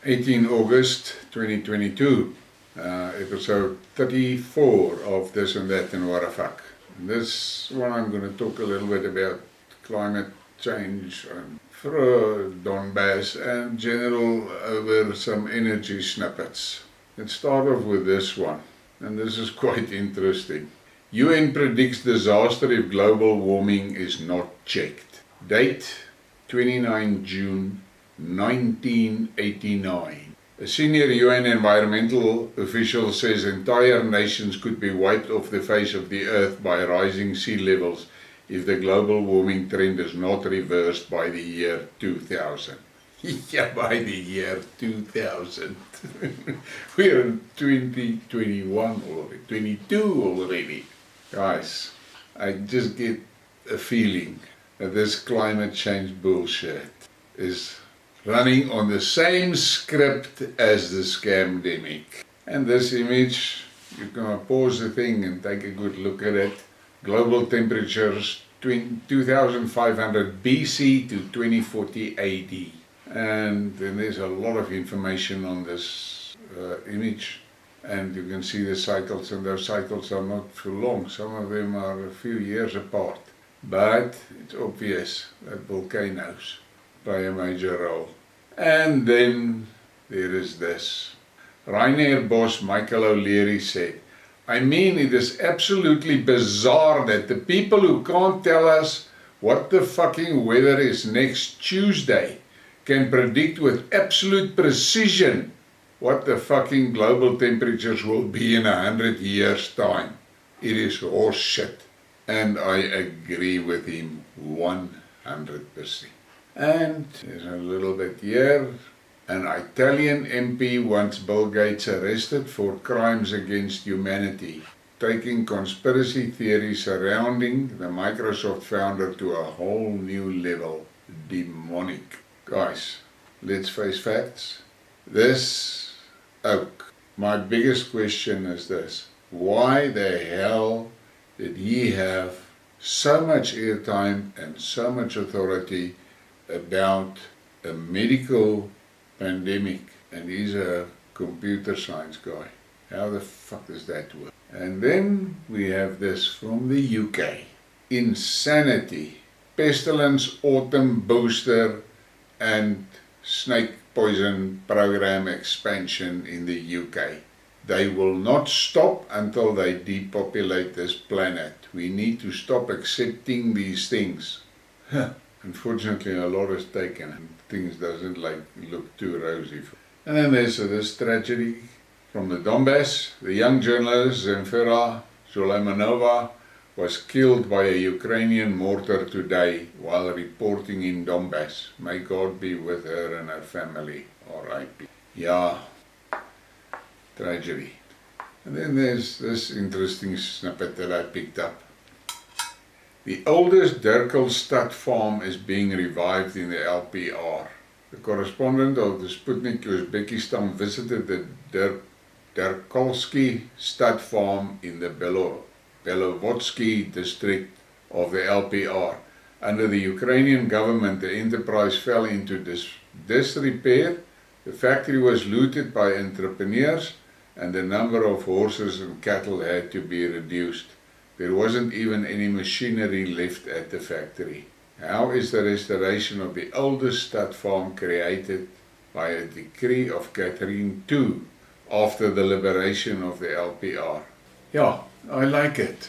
18 August 2022, episode 34 of This and That and What a Fuck. In this one I'm going to talk a little bit about climate change and for Donbass and general over some energy snippets. Let's start off with this one, and this is quite interesting. UN predicts disaster if global warming is not checked. Date 29 June 1989. A senior UN environmental official says entire nations could be wiped off the face of the earth by rising sea levels if the global warming trend is not reversed by the year 2000. Yeah, by the year 2000. We're in 2021 already, 22 already. Guys, I just get a feeling that this climate change bullshit is running on the same script as the scamdemic. And this image, you can pause the thing and take a good look at it. Global temperatures 2500 BC to 2040 AD. And then there's a lot of information on this image. And you can see the cycles, and those cycles are not for long. Some of them are a few years apart. But it's obvious that volcanoes play a major role. And then there is this. Ryanair boss Michael O'Leary said, I mean, it is absolutely bizarre that the people who can't tell us what the fucking weather is next Tuesday can predict with absolute precision what the fucking global temperatures will be in 100 years' time. It is horse shit. And I agree with him 100%. And there's a little bit here. An Italian MP wants Bill Gates arrested for crimes against humanity, taking conspiracy theories surrounding the Microsoft founder to a whole new level. Demonic. Guys, let's face facts. This oak. My biggest question is this. Why the hell did he have so much airtime and so much authority about a medical pandemic? And he's a computer science guy. How the fuck does that work? And then we have this from the UK. Insanity. Pestilence autumn booster and snake poison program expansion in the UK. They will not stop until they depopulate this planet. We need to stop accepting these things. Unfortunately, a lot is taken and things doesn't look too rosy. And then there's this tragedy from the Donbass. The young journalist Zemfira Zuleymanova was killed by a Ukrainian mortar today while reporting in Donbass. May God be with her and her family. R.I.P. Yeah, tragedy. And then there's this interesting snippet that I picked up. The oldest Dirkelstad farm is being revived in the LPR. The correspondent of the Sputnik Uzbekistan visited the Dirkolsky Stad farm in the Belovodsky district of the LPR. Under the Ukrainian government, the enterprise fell into disrepair. The factory was looted by entrepreneurs, and the number of horses and cattle had to be reduced. There wasn't even any machinery left at the factory. How is the restoration of the oldest stud farm created by a decree of Catherine II after the liberation of the LPR? Yeah, I like it.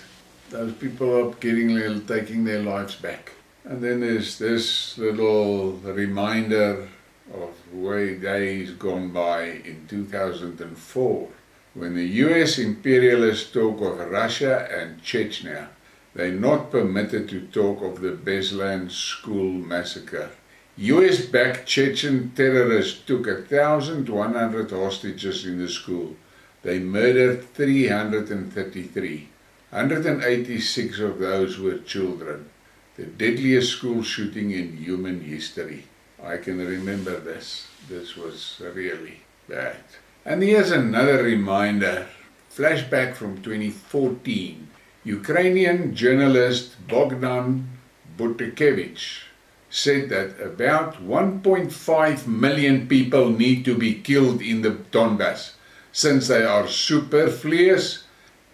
Those people are taking their lives back. And then there's this little reminder of way days gone by in 2004. When the US imperialists talk of Russia and Chechnya, they're not permitted to talk of the Beslan school massacre. US-backed Chechen terrorists took 1,100 hostages in the school. They murdered 333. 186 of those were children. The deadliest school shooting in human history. I can remember this. This was really bad. And here's another reminder, flashback from 2014. Ukrainian journalist Bogdan Butekevich said that about 1.5 million people need to be killed in the Donbass, since they are superfluous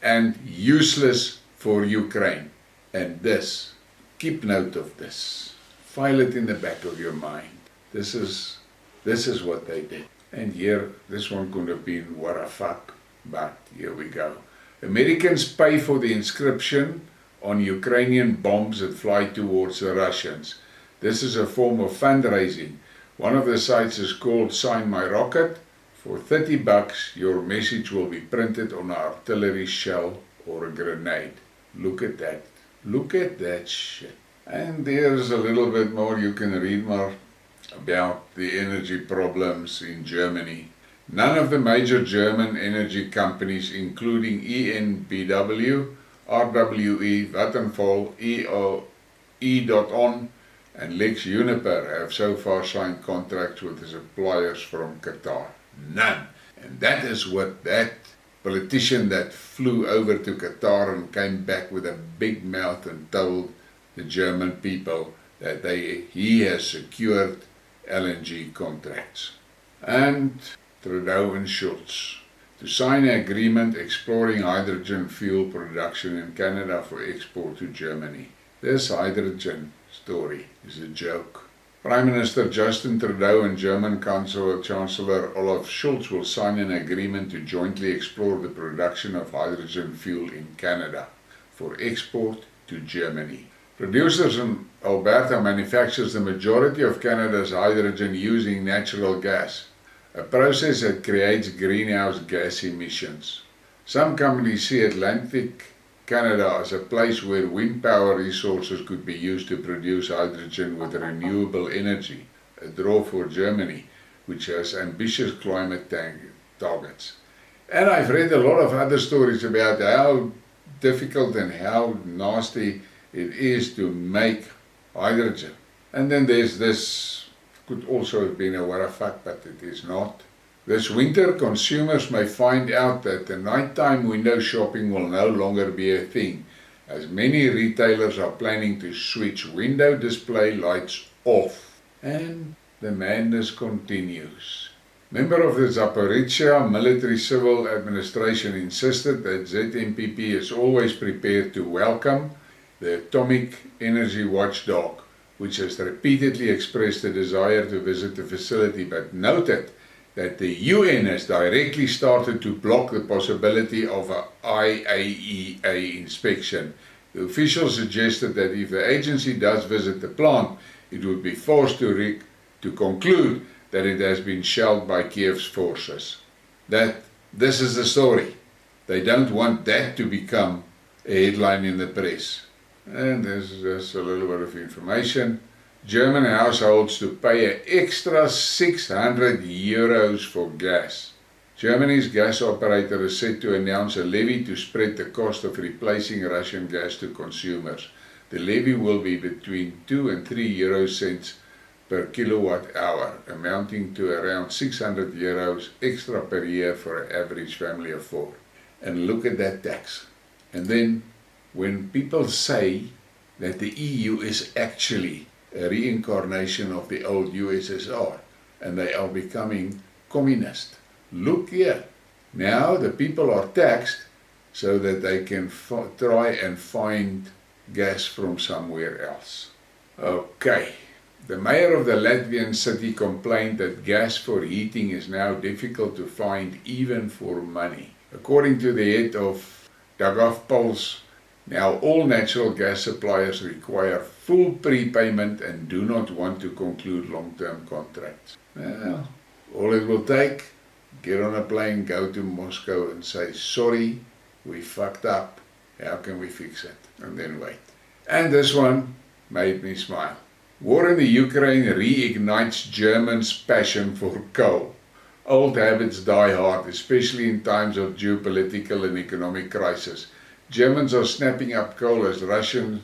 and useless for Ukraine. And this, keep note of this, file it in the back of your mind. This is what they did. And here, this one could have been what a fuck, but here we go. Americans pay for the inscription on Ukrainian bombs that fly towards the Russians. This is a form of fundraising. One of the sites is called Sign My Rocket. For $30, your message will be printed on an artillery shell or a grenade. Look at that. Look at that shit. And there's a little bit more. You can read more about the energy problems in Germany. None of the major German energy companies, including EnBW, RWE, Vattenfall, E.ON, and Lex Uniper have so far signed contracts with the suppliers from Qatar. None. And that is what that politician that flew over to Qatar and came back with a big mouth and told the German people that he has secured LNG contracts. And Trudeau and Schultz to sign an agreement exploring hydrogen fuel production in Canada for export to Germany. This hydrogen story is a joke. Prime Minister Justin Trudeau and German Chancellor Olaf Scholz will sign an agreement to jointly explore the production of hydrogen fuel in Canada for export to Germany. Producers in Alberta manufactures the majority of Canada's hydrogen using natural gas, a process that creates greenhouse gas emissions. Some companies see Atlantic Canada as a place where wind power resources could be used to produce hydrogen with renewable energy, a draw for Germany, which has ambitious climate targets. And I've read a lot of other stories about how difficult and how nasty it is to make hydrogen. And then there's this, could also have been a what a fuck, but it is not. This winter, consumers may find out that the nighttime window shopping will no longer be a thing, as many retailers are planning to switch window display lights off. And the madness continues. Member of the Zaporizhzhia Military Civil Administration insisted that ZMPP is always prepared to welcome the atomic energy watchdog, which has repeatedly expressed a desire to visit the facility, but noted that the UN has directly started to block the possibility of an IAEA inspection. The official suggested that if the agency does visit the plant, it would be forced to conclude that it has been shelled by Kiev's forces. This is the story. They don't want that to become a headline in the press. And there's just a little bit of information. German households to pay an extra €600 for gas. Germany's gas operator is set to announce a levy to spread the cost of replacing Russian gas to consumers. The levy will be between 2 and 3 euro cents per kilowatt hour, amounting to around €600 extra per year for an average family of 4. And look at that tax. And then when people say that the EU is actually a reincarnation of the old USSR and they are becoming communist, look here. Now the people are taxed so that they can try and find gas from somewhere else. Okay. The mayor of the Latvian city complained that gas for heating is now difficult to find even for money. According to the head of Dagavpols, now all natural gas suppliers require full prepayment and do not want to conclude long-term contracts. Well, all it will take, get on a plane, go to Moscow and say, sorry, we fucked up, how can we fix it? And then wait. And this one made me smile. War in the Ukraine reignites Germans' passion for coal. Old habits die hard, especially in times of geopolitical and economic crisis. Germans are snapping up coal as Russia's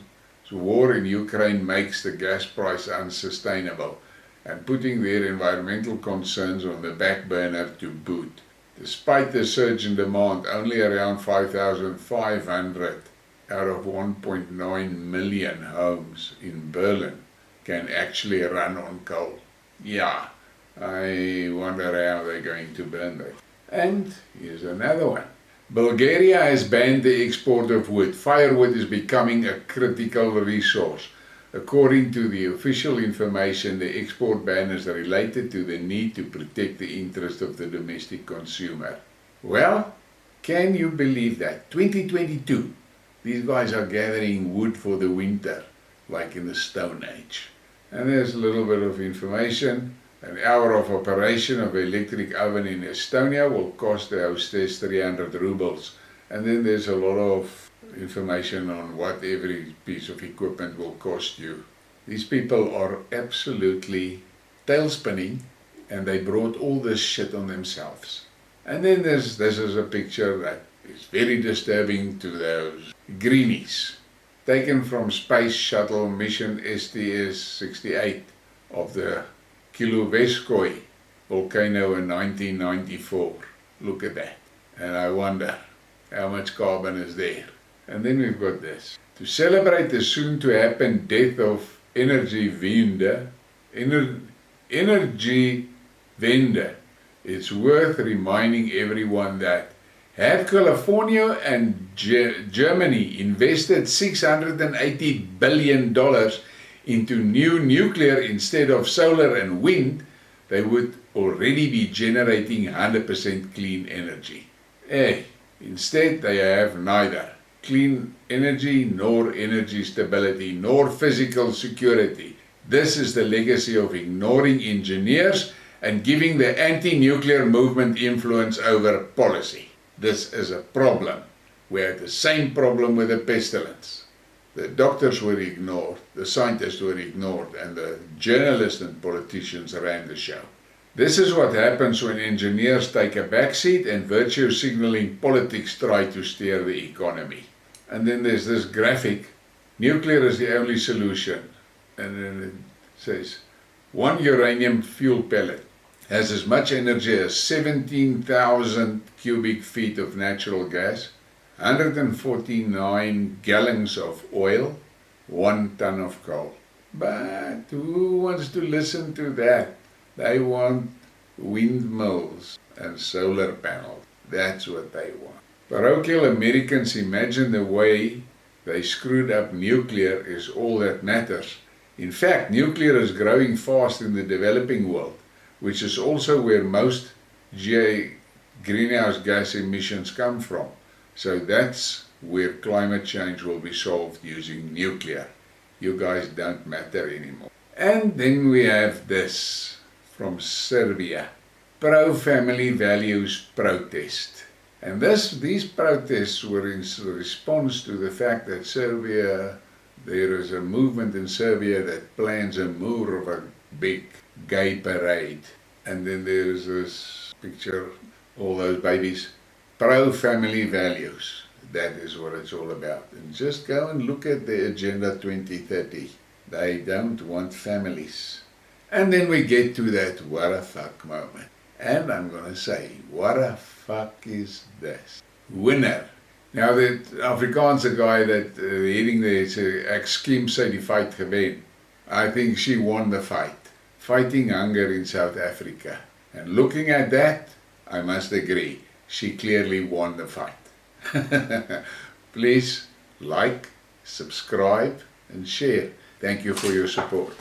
war in Ukraine makes the gas price unsustainable and putting their environmental concerns on the back burner to boot. Despite the surge in demand, only around 5,500 out of 1.9 million homes in Berlin can actually run on coal. Yeah, I wonder how they're going to burn that. And here's another one. Bulgaria has banned the export of wood. Firewood is becoming a critical resource. According to the official information, the export ban is related to the need to protect the interest of the domestic consumer. Well, can you believe that? 2022, these guys are gathering wood for the winter, like in the Stone Age. And there's a little bit of information. An hour of operation of an electric oven in Estonia will cost the hostess 300 rubles. And then there's a lot of information on what every piece of equipment will cost you. These people are absolutely tailspinning, and they brought all this shit on themselves. And then this is a picture that is very disturbing to those greenies, taken from Space Shuttle mission STS-68 of the Kilovskoye volcano in 1994. Look at that. And I wonder how much carbon is there. And then we've got this. To celebrate the soon-to-happen death of Energiewende, it's worth reminding everyone that had California and Germany invested $680 billion into new nuclear instead of solar and wind, they would already be generating 100% clean energy. Instead they have neither clean energy, nor energy stability, nor physical security. This is the legacy of ignoring engineers and giving the anti-nuclear movement influence over policy. This is a problem. We had the same problem with the pestilence. The doctors were ignored, the scientists were ignored, and the journalists and politicians ran the show. This is what happens when engineers take a backseat and virtue signaling politics try to steer the economy. And then there's this graphic, nuclear is the only solution. And then it says, one uranium fuel pellet has as much energy as 17,000 cubic feet of natural gas, 149 gallons of oil, 1 ton of coal. But who wants to listen to that? They want windmills and solar panels. That's what they want. Parochial Americans imagine the way they screwed up nuclear is all that matters. In fact, nuclear is growing fast in the developing world, which is also where most greenhouse gas emissions come from. So that's where climate change will be solved using nuclear. You guys don't matter anymore. And then we have this from Serbia. Pro-family values protest. And these protests were in response to the fact that there is a movement in Serbia that plans a more of a big gay parade. And then there's this picture, all those babies. Pro-family values. That is what it's all about. And just go and look at the Agenda 2030. They don't want families. And then we get to that what a fuck moment. And I'm going to say, what a fuck is this? Winner. Nou, die Afrikaanse guy that heading there sê, ek skiem sy die fight gewen. I think she won the fight. Fighting hunger in South Africa. And looking at that, I must agree, she clearly won the fight. Please like, subscribe and share. Thank you for your support.